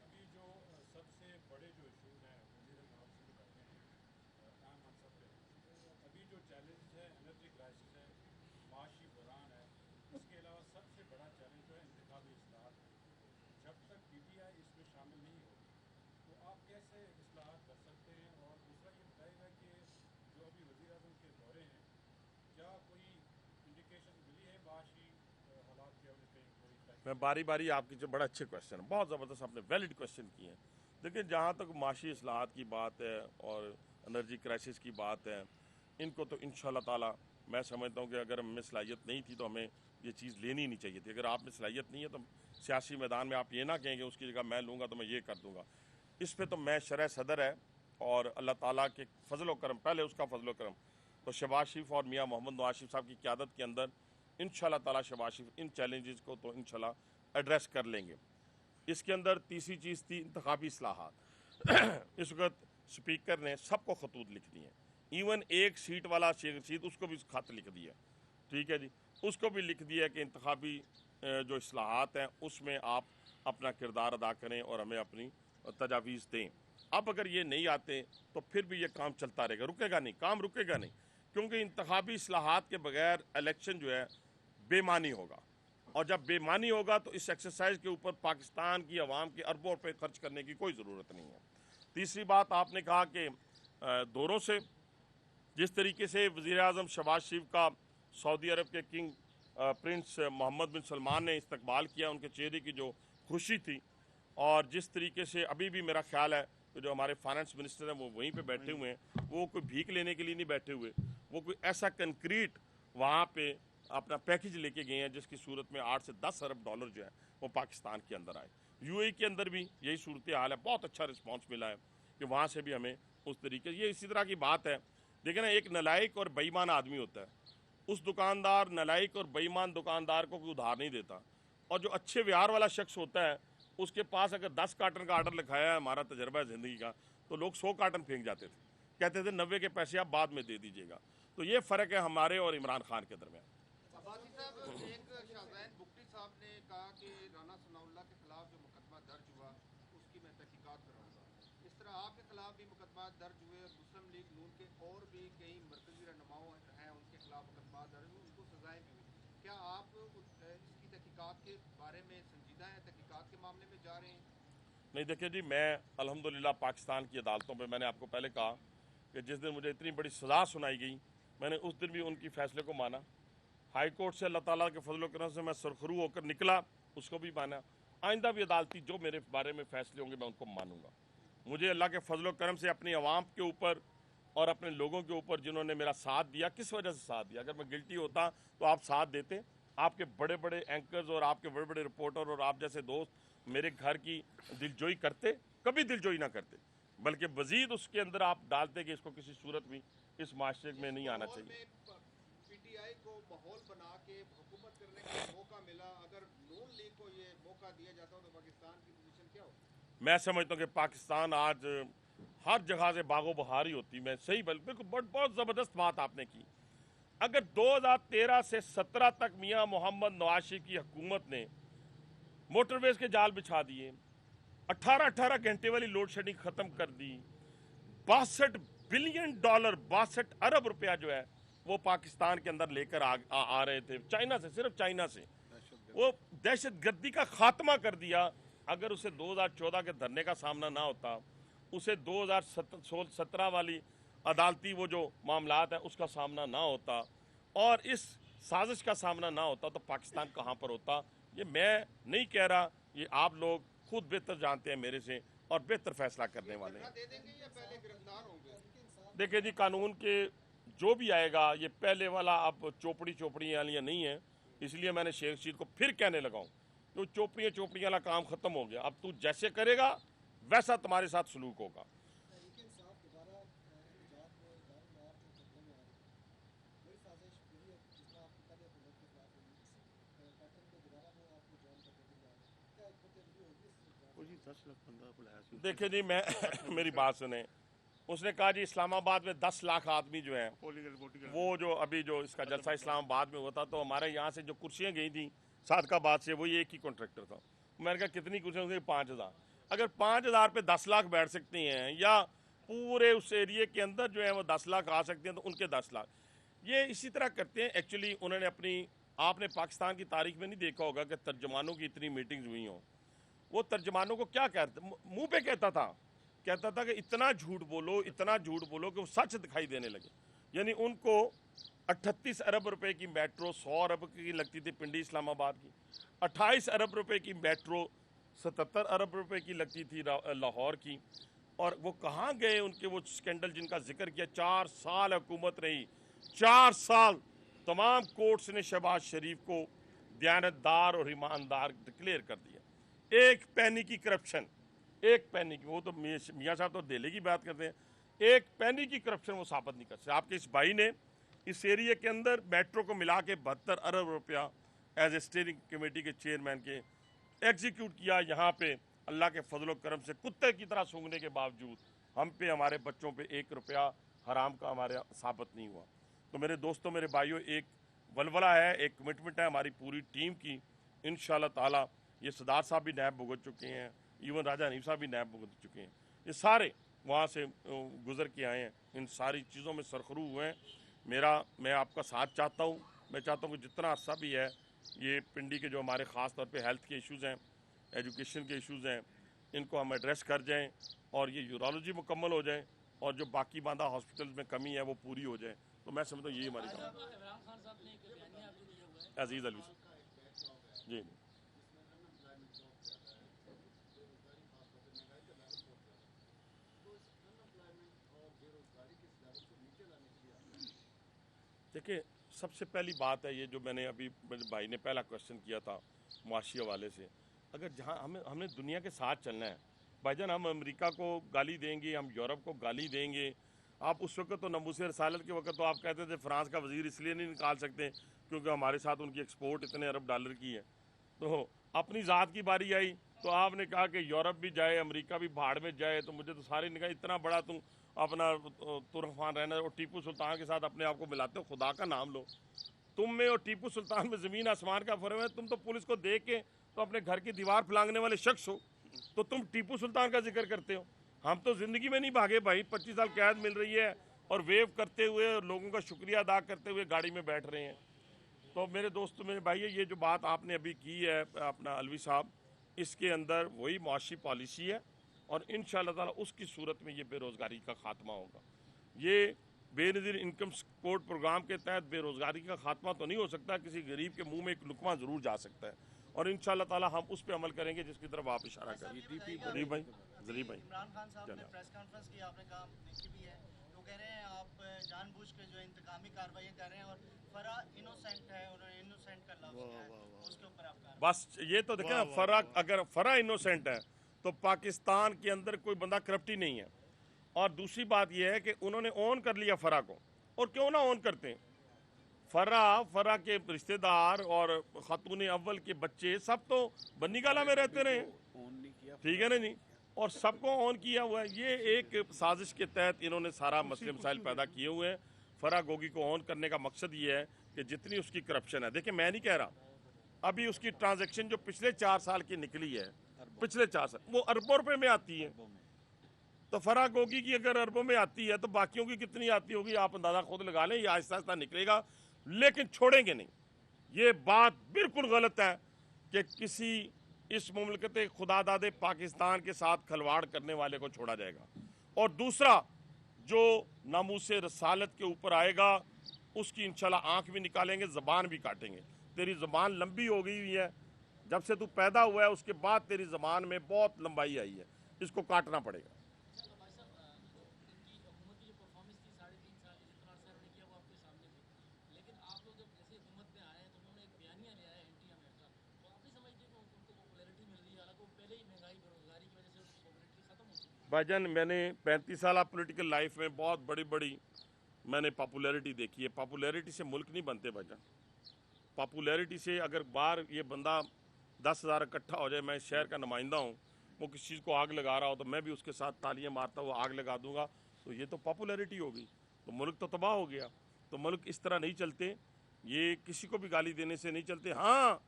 अभी जो सबसे बड़े जो इशूज़ हैं वज़ीर नवाब से बताते हैं अहम मकसद पे, अभी जो चैलेंज है एनर्जी क्राइसिस है, माशी बहरान है, इसके अलावा सबसे बड़ा चैलेंज जो है इंतखाबी इस्लाहात है। जब तक PTI इसमें शामिल नहीं होगी तो आप कैसे इस्लाहात कर सकते हैं? और दूसरा ये बताइएगा कि जो अभी वज़ीर आज़म के दौरे हैं, क्या कोई इंडिकेशन मिली है माशी हालात के हवाले से? मैं बारी बारी आपकी जो बड़ा अच्छे क्वेश्चन है, बहुत ज़बरदस्त आपने वैलिड क्वेश्चन किए हैं। देखिए, जहाँ तक माशी इस्लाहात की बात है और एनर्जी क्राइसिस की बात है, इनको तो इंशाल्लाह ताला मैं समझता हूँ कि अगर हमें सलाहियत नहीं थी तो हमें ये चीज़ लेनी नहीं चाहिए थी। अगर आप में सलाहियत नहीं है तो सियासी मैदान में आप ये ना कहेंगे उसकी जगह मैं लूँगा तो मैं ये कर दूँगा। इस पर तो मैं शरह सदर है और अल्लाह ताला के फजल व करम, पहले उसका फजल व करम, तो शहबाज शरीफ और मियां मोहम्मद नवाज शरीफ साहब की क़यादत के अंदर इंशाल्लाह ताला शहबाज शरीफ इन चैलेंजेस को तो इंशाल्लाह एड्रेस कर लेंगे। इसके अंदर तीसरी चीज़ थी इंतखाबी इस्लाहात। इस वक्त स्पीकर ने सबको खतूत लिख दिए, इवन एक सीट वाला सीट उसको भी खत लिख दिया, ठीक है जी, उसको भी लिख दिया कि इंतखाबी जो इस्लाहात हैं उसमें आप अपना किरदार अदा करें और हमें अपनी तजावीज़ दें। अब अगर ये नहीं आते तो फिर भी ये काम चलता रहेगा, रुकेगा नहीं, काम रुकेगा नहीं, क्योंकि इंतखाबी इस्लाहात के बगैर इलेक्शन जो है बेमानी होगा, और जब बेमानी होगा तो इस एक्सरसाइज के ऊपर पाकिस्तान की आवाम के अरबों रुपये खर्च करने की कोई ज़रूरत नहीं है। तीसरी बात आपने कहा कि दौरों से जिस तरीके से वज़ीर-ए-आज़म शहबाज शरीफ का सऊदी अरब के किंग प्रिंस मोहम्मद बिन सलमान ने इस्तकबाल किया, उनके चेहरे की जो खुशी थी, और जिस तरीके से अभी भी मेरा ख्याल है कि जो हमारे फाइनेंस मिनिस्टर हैं वो वहीं पे बैठे हुए हैं, वो कोई भीख लेने के लिए नहीं बैठे हुए, वो कोई ऐसा कंक्रीट वहाँ पे अपना पैकेज लेके गए हैं जिसकी सूरत में 8 से 10 अरब डॉलर जो है वो पाकिस्तान के अंदर आए। यूएई के अंदर भी यही सूरत हाल है, बहुत अच्छा रिस्पॉन्स मिला है कि वहाँ से भी हमें उस तरीके, ये इसी तरह की बात है। देखिए ना, एक नालायक और बेईमान आदमी होता है, उस दुकानदार नालायक और बेईमान दुकानदार को कोई उधार नहीं देता, और जो अच्छे व्यवहार वाला शख्स होता है उसके पास अगर 10 कार्टन का आर्डर लिखाया है, हमारा तजर्बा है ज़िंदगी का, तो लोग 100 कार्टन फेंक जाते थे, कहते थे 90 के पैसे आप बाद में दे दीजिएगा। तो ये फ़र्क है हमारे और इमरान खान के दरमियान। अब्बासी साहब, एक शाहज़ैन बुख्ती साहब ने कहा कि राना सनाउल्लाह के खिलाफ जो मुकदमा दर्ज हुआ उसकी मैं तहकीकात कराऊंगा। इस तरह आपके खिलाफ भी मुकदमा दर्ज हुए, मुस्लिम लीग नून के और भी कई मरकजी रहनुमाओं हैं उनके खिलाफ मुकदमा दर्ज हुए, उनको सजाएं भी हुई। क्या आप इसकी तहकीकात के बारे में संजीदा हैं, तहकीकात के मामले में जा रहे हैं? नहीं, देखिए जी, मैं अल्हम्दुलिल्लाह पाकिस्तान की अदालतों पे, मैंने आपको पहले कहा कि जिस दिन मुझे इतनी बड़ी सज़ा सुनाई गई, मैंने उस दिन भी उनकी फ़ैसले को माना। हाई कोर्ट से अल्लाह ताला के फजल करम से मैं सरखरू होकर निकला, उसको भी माना। आइंदा भी अदालती जो मेरे बारे में फ़ैसले होंगे मैं उनको मानूंगा। मुझे अल्लाह के फजल करम से अपनी आवाम के ऊपर और अपने लोगों के ऊपर जिन्होंने मेरा साथ दिया, किस वजह से साथ दिया, अगर मैं गिल्टी होता तो आप साथ देते, आपके बड़े बड़े एंकर्स और आपके बड़े बड़े रिपोर्टर और आप जैसे दोस्त मेरे घर की दिलजोई करते, कभी दिलजोई ना करते, बल्कि मजीद उसके अंदर आप डालते कि इसको किसी सूरत भी इस माशरे में नहीं आना चाहिए। पीटीआई को माहौल बना के हुकूमत करने का मौका मिला, अगर नून लीग को ये मौका दिया जाता तो पाकिस्तान की पोजीशन क्या होती? मैं समझता हूँ कि पाकिस्तान आज हर जगह से बागो बहार ही होती। मैं सही बिल्कुल बहुत ज़बरदस्त बात आपने की। अगर 2013 से 17 तक मियां मोहम्मद नवाज शरीफ की हुकूमत ने मोटरवेज के जाल बिछा दिए, 18-18 घंटे वाली लोड शेडिंग ख़त्म कर दी, 62 बिलियन डॉलर 62 अरब रुपया जो है वो पाकिस्तान के अंदर लेकर आ रहे थे चाइना से, सिर्फ चाइना से, वो दहशत गर्दी का खात्मा कर दिया। अगर उसे 2014 के धरने का सामना ना होता, उसे 2017 वाली अदालती वो जो मामलात हैं उसका सामना ना होता, और इस साजिश का सामना ना होता, तो पाकिस्तान कहाँ पर होता, ये मैं नहीं कह रहा, ये आप लोग खुद बेहतर जानते हैं मेरे से और बेहतर फैसला करने वाले हैं। दे देंगे या पहले गिरफ्तार होंगे? देखिए जी, कानून के जो भी आएगा, ये पहले वाला अब चोपड़ी वालियाँ नहीं है, इसलिए मैंने शेख रशीद को फिर कहने लगा हूँ तो चोपड़ी वाला काम ख़त्म हो गया, अब तू जैसे करेगा वैसा तुम्हारे साथ सलूक होगा। देखिए जी, मैं मेरी बात सुने, उसने कहा जी इस्लामाबाद में 10 लाख आदमी जो हैं, वो जो अभी जो इसका जलसा इस्लामाबाद में हुआ था, तो हमारे यहाँ से जो कुर्सियाँ गई थी सादकाबाद से, वही एक ही कॉन्ट्रैक्टर था। मैंने कहा कितनी कुर्सियाँ होंगी? 5000। अगर 5000 पे 10 लाख बैठ सकती हैं, या पूरे उस एरिए के अंदर जो है वो 10 लाख आ सकते हैं, तो उनके 10 लाख ये इसी तरह करते हैं। एक्चुअली उन्होंने अपनी, आपने पाकिस्तान की तारीख में नहीं देखा होगा कि तर्जमानों की इतनी मीटिंग्स हुई हों। वो तर्जमानों को क्या कहते, मुंह पे कहता था कि इतना झूठ बोलो, इतना झूठ बोलो कि वो सच दिखाई देने लगे। यानी उनको 38 अरब रुपए की मेट्रो 100 अरब की लगती थी पिंडी इस्लामाबाद की, 28 अरब रुपए की मेट्रो 77 अरब रुपए की लगती थी लाहौर की। और वो कहाँ गए उनके वो स्कैंडल जिनका जिक्र किया? 4 साल हुकूमत रही, 4 साल तमाम कोर्ट्स ने शहबाज शरीफ को दयानतदार और ईमानदार डिक्लेयर कर दिया। एक पैनी की करप्शन, एक पैनी की, वो तो मियाँ साहब तो दिल्ली की बात करते हैं, एक पैनी की करप्शन वो साबित नहीं कर सकते। आपके इस भाई ने इस एरिया के अंदर मेट्रो को मिला के 72 अरब रुपया एज ए स्टीयरिंग कमेटी के चेयरमैन के एग्जीक्यूट किया। यहाँ पे अल्लाह के फजल करम से कुत्ते की तरह सूंघने के बावजूद हम पे, हमारे बच्चों पे 1 रुपया हराम का हमारे साबित नहीं हुआ। तो मेरे दोस्तों, मेरे भाइयों, एक वलवला है, एक कमिटमेंट है हमारी पूरी टीम की। इंशाल्लाह ताला ये सरदार साहब भी नैब भुगत चुके हैं, इवन राजा हनीफ साहब भी नैब भुगत चुके हैं, ये सारे वहाँ से गुजर के आए हैं, इन सारी चीज़ों में सरखरू हुए हैं। मैं आपका साथ चाहता हूँ। मैं चाहता हूँ कि जितना अर्सा भी है ये पिंडी के जो हमारे ख़ास तौर पे हेल्थ के इश्यूज़ हैं, एजुकेशन के इश्यूज़ हैं, इनको हम एड्रेस कर जाएं और ये यूरोलॉजी मुकम्मल हो जाए और जो बाकी बांधा हॉस्पिटल्स में कमी है वो पूरी हो जाए। तो मैं समझता हूँ यही हमारी काम है। अजीज़ अलवी जी, देखिए सबसे पहली बात है ये जो मैंने अभी मेरे भाई ने पहला क्वेश्चन किया था मुआशी हवाले से, अगर जहाँ हमने दुनिया के साथ चलना है भाईजान, हम अमेरिका को गाली देंगे, हम यूरोप को गाली देंगे। आप उस वक्त तो नमूसे रसालत के वक्त तो आप कहते थे फ्रांस का वजीर इसलिए नहीं निकाल सकते क्योंकि हमारे साथ उनकी एक्सपोर्ट इतने अरब डॉलर की है। तो अपनी ज़ात की बारी आई तो आपने कहा कि यूरोप भी जाए, अमेरिका भी भाड़ में जाए। तो मुझे तो सारे ने कहा इतना बड़ा तुम अपना तुरफान रहना और टीपू सुल्तान के साथ अपने आप को मिलाते हो, खुदा का नाम लो। तुम में और टीपू सुल्तान में ज़मीन आसमान का फर्क है। तुम तो पुलिस को देख के तो अपने घर की दीवार फलांगने वाले शख्स हो, तो तुम टीपू सुल्तान का जिक्र करते हो। हम तो ज़िंदगी में नहीं भागे भाई, 25 साल कैद मिल रही है और वेव करते हुए और लोगों का शुक्रिया अदा करते हुए गाड़ी में बैठ रहे हैं। तो मेरे दोस्तों, मेरे भाई, ये जो बात आपने अभी की है अपना अलवी साहब, इसके अंदर वही मुआशी पॉलिसी है और इंशाअल्लाह ताला उसकी सूरत में ये बेरोज़गारी का ख़ात्मा होगा। ये बेनज़ीर इनकम सपोर्ट प्रोग्राम के तहत बेरोज़गारी का ख़ात्मा तो नहीं हो सकता, किसी गरीब के मुंह में एक लुकमा ज़रूर जा सकता है और इंशाअल्लाह ताला हम उस पर अमल करेंगे जिसकी तरफ आप इशारा करें। जलीब भाई इमरान खान साहब ने प्रेस कॉन्फ्रेंस की, आपने कहा देखी भी है, तो कह रहे हैं आप जानबूझ के जो इंतकामी कार्रवाई कर रहे हैं और फरा इनोसेंट है, उन्होंने इनोसेंट का लफ्ज़ किया है, उसके ऊपर आप बस ये तो देखें ना, फरा अगर फरा इनोसेंट है तो पाकिस्तान के अंदर कोई बंदा करप्ट ही नहीं है। और दूसरी बात यह है कि उन्होंने ऑन कर लिया फरा को, और क्यों ना ऑन करते हैं। फरा के रिश्तेदार और खातून अव्वल के बच्चे सब तो बन्नी गाला में रहते रहे, ठीक है ना जी, और सबको ऑन किया हुआ है। ये एक साजिश के तहत इन्होंने सारा मसले मसाइल पैदा किए हुए हैं। फरा गोगी को ऑन करने का मकसद ये है कि जितनी उसकी करप्शन है, देखिए मैं नहीं कह रहा, अभी उसकी ट्रांजैक्शन जो पिछले 4 साल की निकली है, पिछले 4 साल, वो अरबों रुपए में आती है। तो फरा गोगी की अगर अरबों में आती है तो बाकियों की कितनी आती होगी आप अंदाजा खुद लगा लें। ये आहिस्ता आहिस्ता निकलेगा, लेकिन छोड़ेंगे नहीं। ये बात बिल्कुल गलत है कि किसी इस मुमलकत खुदादादे पाकिस्तान के साथ खलवाड़ करने वाले को छोड़ा जाएगा। और दूसरा, जो नामूसे रसालत के ऊपर आएगा उसकी इंशाल्लाह आंख भी निकालेंगे, ज़बान भी काटेंगे। तेरी ज़बान लंबी हो गई हुई है, जब से तू पैदा हुआ है उसके बाद तेरी ज़बान में बहुत लंबाई आई है, इसको काटना पड़ेगा। भाईजान, मैंने 35 साल पॉलिटिकल लाइफ में बहुत बड़ी मैंने पॉपुलैरिटी देखी है। पॉपुलैरिटी से मुल्क नहीं बनते भाईजान। पॉपुलैरिटी से अगर बाहर ये बंदा 10,000 इकट्ठा हो जाए, मैं शहर का नुमाइंदा हूँ, वो किसी चीज़ को आग लगा रहा हो तो मैं भी उसके साथ तालियां मारता हुआ आग लगा दूंगा, तो ये तो पॉपुलैरिटी होगी, तो मुल्क तो तबाह हो गया। तो मुल्क इस तरह नहीं चलते, ये किसी को भी गाली देने से नहीं चलते। हाँ,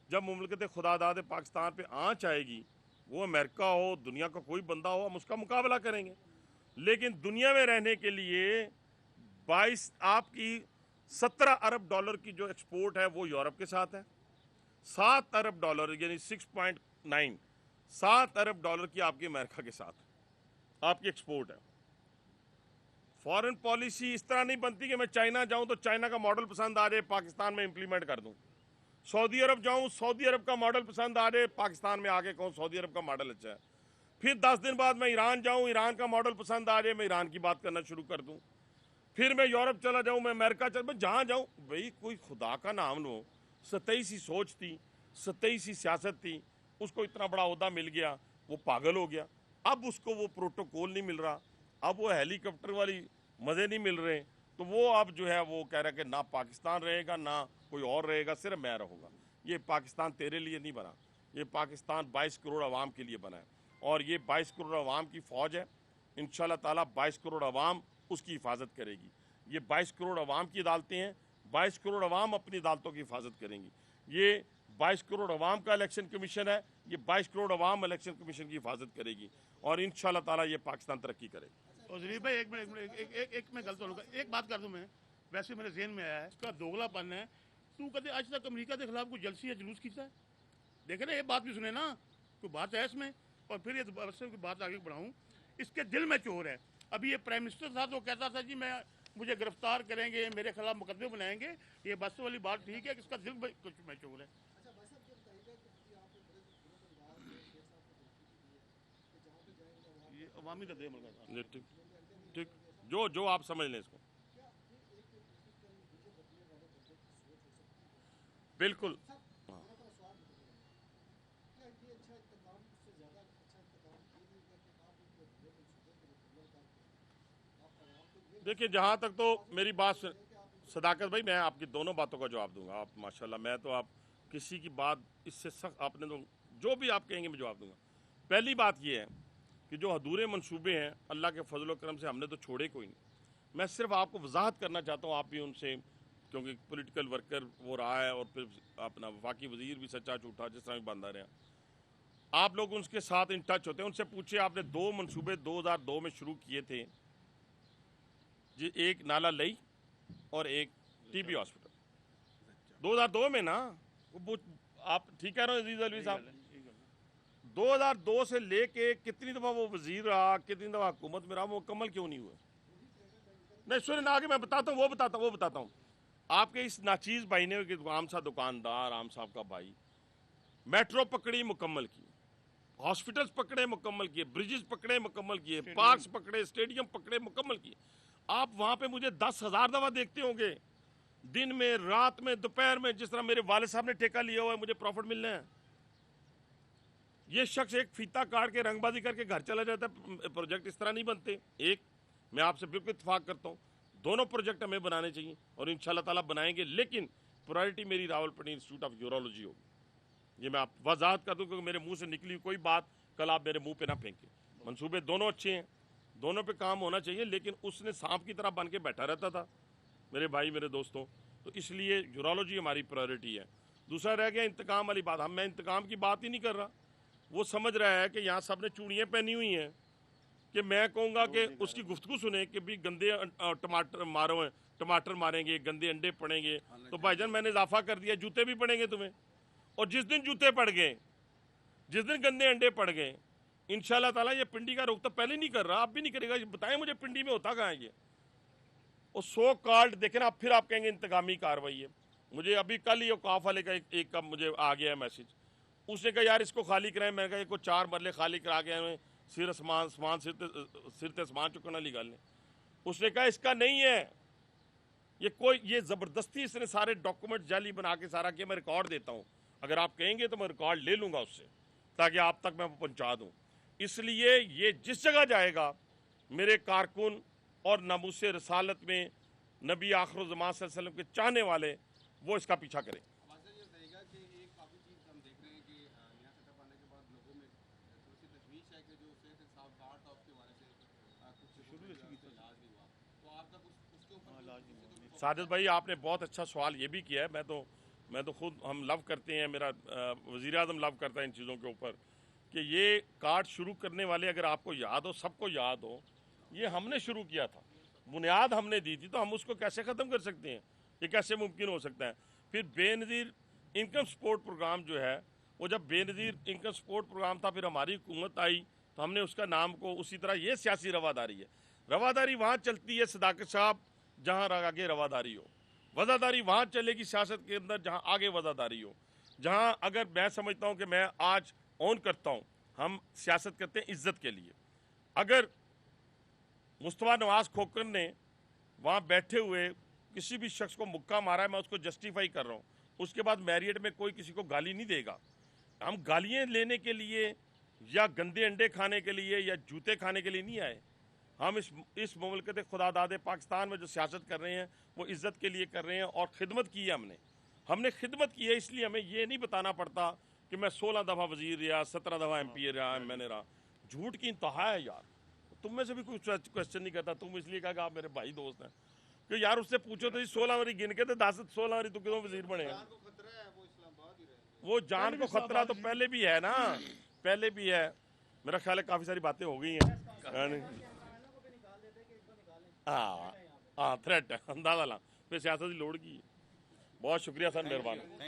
जब मुमलकत खुदादाद पाकिस्तान पे आँच आएगी, वो अमेरिका हो, दुनिया का कोई बंदा हो, हम उसका मुकाबला करेंगे। लेकिन दुनिया में रहने के लिए 22 आपकी 17 अरब डॉलर की जो एक्सपोर्ट है वो यूरोप के साथ है, 7 अरब डॉलर यानी 6.9 7 अरब डॉलर की आपकी अमेरिका के साथ आपकी एक्सपोर्ट है। फॉरेन पॉलिसी इस तरह नहीं बनती कि मैं चाइना जाऊं तो चाइना का मॉडल पसंद आ जाए, पाकिस्तान में इंप्लीमेंट कर दूं। सऊदी अरब जाऊं, सऊदी अरब का मॉडल पसंद आ जाए, पाकिस्तान में आके कहूं सऊदी अरब का मॉडल अच्छा है। फिर 10 दिन बाद मैं ईरान जाऊं, ईरान का मॉडल पसंद आ जाए, मैं ईरान की बात करना शुरू कर दूं। फिर मैं यूरोप चला जाऊं, मैं अमेरिका चला, मैं जहाँ जाऊं, भाई कोई खुदा का नाम लो। सतही सी सोच थी, सतही सी सियासत थी, उसको इतना बड़ा ओहदा मिल गया, वो पागल हो गया। अब उसको वो प्रोटोकॉल नहीं मिल रहा, अब वो हेलीकॉप्टर वाली मज़े नहीं मिल रहे, تو وہ اب جو ہے وہ کہہ رہا ہے کہ نہ پاکستان رہے گا نہ کوئی اور رہے گا, صرف میں رہوں گا. یہ پاکستان تیرے لیے نہیں بنا, یہ پاکستان 22 کروڑ عوام کے لیے بنا ہے, اور یہ 22 کروڑ عوام کی فوج ہے. انشاءاللہ تعالیٰ 22 کروڑ عوام اس کی حفاظت کرے گی. یہ 22 کروڑ عوام کی عدالتیں ہیں, 22 کروڑ عوام اپنی عدالتوں کی حفاظت کریں گی. یہ 22 کروڑ عوام کا الیکشن کمیشن ہے, یہ 22 کروڑ عوام الیکشن کمیشن کی حفاظت کرے گی, اور انشاءاللہ تعالیٰ یہ پاکستان ترقی کرے گا. اور ظریف بھائی ایک میں غلط ہوں گا, ایک بات کر دوں میں, ویسے میرے ذہن میں آیا ہے اس کا دوگلا پن ہے. تو کہتے آج تک امریکہ کے خلاف کوئی جلسی یا جلوس کیتا ہے؟ دیکھیں نا, یہ بات بھی سنیں نا, کوئی بات ہے اس میں. اور پھر یہ بات آگے بڑھاؤں, اس کے دل میں چور ہے. ابھی یہ پرائم منسٹر تھا تو کہتا تھا جی مجھے گرفتار کریں گے, میرے خلاف مقدمے بنائیں گے. یہ بس والی بات ٹھیک ہے کہ اس کا دل میں کچھ میں چور ہے. یہ عوامی رد عمل کا ٹھیک, جو آپ سمجھ لیں اس کو. بالکل. دیکھیں, جہاں تک تو میری بات صداقت بھائی, میں آپ کی دونوں باتوں کا جواب دوں گا. آپ ماشاءاللہ, میں تو آپ کسی کی بات اس سے سخت, آپ نے تو جو بھی آپ کہیں گے میں جواب دوں گا. پہلی بات یہ ہے کہ جو ادھورے منصوبے ہیں اللہ کے فضل و کرم سے ہم نے تو چھوڑے کوئی نہیں. میں صرف آپ کو وضاحت کرنا چاہتا ہوں, آپ بھی ان سے, کیونکہ پولیٹیکل ورکر وہ رہا ہے اور پھر اپنا وفاقی وزیر بھی سچا جھوٹا جس طرح بھی بندہ رہا. آپ لوگ ان کے ساتھ ان ٹچ ہوتے ہیں, ان سے پوچھے آپ نے 2 منصوبے 2002 میں شروع کیے تھے جی, ایک نالا لئی اور ایک ٹی بی ہاسپٹل 2002 میں نا. آپ ٹھیک کہہ رہے ہیں عزیز علوی صاحب, 2002 سے لے کے کتنی دفعہ وہ وزیر رہا, کتنی دفعہ حکومت میں رہا, وہ مکمل کیوں نہیں ہوئے؟ نہیں سنیں آگے میں بتاتا ہوں, وہ بتاتا ہوں. آپ کے اس ناچیز بھائی نے, عام سا دکاندار, عام صاحب کا بھائی, میٹرو پکڑی مکمل کی, ہاسپٹلز پکڑے مکمل کیے, بریجز پکڑے مکمل کیے, پارکس پکڑے, اسٹیڈیم پکڑے مکمل کیے. آپ وہاں پہ مجھے 10,000 دفعہ دیکھتے ہوں گے, دن میں, رات میں, دوپہر میں, جس طرح میرے والد صاحب نے ٹھیکہ لیا ہوا ہے, مجھے پروفٹ ملنا ہے. یہ شخص ایک فیتا کاٹ کے رنگ بازی کر کے گھر چلا جاتا ہے. پروجیکٹ اس طرح نہیں بنتے. ایک میں آپ سے بالکل اتفاق کرتا ہوں, دونوں پروجیکٹ ہمیں بنانے چاہیے اور انشاءاللہ تعالیٰ بنائیں گے, لیکن پرائرٹی میری راولپنڈی انسٹیٹیوٹ آف یورولوجی ہوگی. یہ میں آپ وضاحت کر دوں, کیونکہ میرے منہ سے نکلی کوئی بات کل آپ میرے منہ پہ نہ پھینکیں. منصوبے دونوں اچھے ہیں, دونوں پہ کام ہونا چاہیے, لیکن اس نے سانپ کی طرح بن کے بیٹھا رہتا تھا میرے بھائی, میرے دوستوں. تو اس لیے یورولوجی ہماری پرائرٹی ہے. دوسرا رہ گیا انتقام والی بات. میں انتقام کی بات ہی نہیں کر رہا. وہ سمجھ رہا ہے کہ یہاں سب نے چوڑیاں پہنی ہوئی ہیں کہ میں کہوں گا کہ اس کی گفتگو سنیں کہ بھی گندے ٹماٹر مارو ہیں, ٹماٹر ماریں گے, گندے انڈے پڑیں گے, تو بھائی جان میں نے اضافہ کر دیا, جوتے بھی پڑیں گے تمہیں. اور جس دن جوتے پڑ گئے, جس دن گندے انڈے پڑ گئے, انشاءاللہ تعالیٰ یہ پنڈی کا رخ تو پہلے نہیں کر رہا, آپ بھی نہیں کرے گا. بتائیں مجھے پنڈی میں ہوتا کہاں ہے یہ؟ اور سو کارڈ دیکھیں نا, پھر آپ کہیں گے انتقامی کاروائی ہے. مجھے ابھی کل ہی اوقاف والے کا ایک کا مجھے آ گیا ہے میسج. اس نے کہا یار اس کو خالی کرائیں. میں نے کہا یہ کو 4 مرلے خالی کرا گئے ہیں, سر اسمان چکنا نکال لیں. اس نے کہا اس کا نہیں ہے, یہ زبردستی اس نے سارے ڈاکومنٹ جعلی بنا کے سارا کیا. میں ریکارڈ دیتا ہوں, اگر آپ کہیں گے تو میں ریکارڈ لے لوں گا اس سے, تاکہ آپ تک میں پہنچا دوں. اس لیے یہ جس جگہ جائے گا, میرے کارکن اور ناموس رسالت میں نبی آخر الزمان صلی اللہ علیہ وسلم کے چاہنے والے, وہ اس کا پیچھا کریں. ساجد بھائی آپ نے بہت اچھا سوال یہ بھی کیا ہے. میں تو خود ہم لو کرتے ہیں, میرا وزیر اعظم لو کرتا ہے ان چیزوں کے اوپر, کہ یہ کارڈ شروع کرنے والے اگر آپ کو یاد ہو, سب کو یاد ہو, یہ ہم نے شروع کیا تھا, بنیاد ہم نے دی تھی, تو ہم اس کو کیسے ختم کر سکتے ہیں؟ یہ کیسے ممکن ہو سکتا ہے؟ پھر بے نظیر انکم سپورٹ پروگرام جو ہے, وہ جب بے نظیر انکم سپورٹ پروگرام تھا, پھر ہماری حکومت آئی تو ہم نے اس کا نام کو اسی طرح, یہ سیاسی رواداری ہے. رواداری وہاں چلتی ہے صداقت صاحب جہاں آگے رواداری ہو, وزاداری وہاں چلے گی سیاست کے اندر جہاں آگے وزاداری ہو. جہاں اگر میں سمجھتا ہوں کہ میں آج اون کرتا ہوں, ہم سیاست کرتے ہیں عزت کے لیے. اگر مصطفیٰ نواز کھوکر نے وہاں بیٹھے ہوئے کسی بھی شخص کو مکہ مارا ہے, میں اس کو جسٹیفائی کر رہا ہوں, اس کے بعد میریٹ میں کوئی کسی کو گالی نہیں دے گا. ہم گالیاں لینے کے لیے یا گندے انڈے کھانے کے لیے یا جوتے کھانے کے لیے نہیں آئے. हम इस मुमलकत खुदादाद पाकिस्तान में जो सियासत कर रहे हैं वो इज़्ज़त के लिए कर रहे हैं और ख़िदमत की है हमने खिदमत की है, इसलिए हमें ये नहीं बताना पड़ता कि मैं 16 दफ़ा वज़ीर रहा, 17 दफ़ा MP रहा, मैंने रहा। झूठ की इंतहा है यार। तुम में से भी कोई क्वेश्चन नहीं करता, तुम इसलिए कहा कि आप मेरे भाई दोस्त हैं कि यार उससे पूछो तो 16 बारी गिन के तो 10-16 बारी तो क्यों वज़ीर बने हैं। वो जान को खतरा तो पहले भी है ना, पहले भी है। मेरा ख्याल है काफ़ी सारी बातें हो गई हैं। हाँ थ्रेट है, अंदाजा ला फिर सियासत की लोड़ की। बहुत शुक्रिया सर, मेहरबान।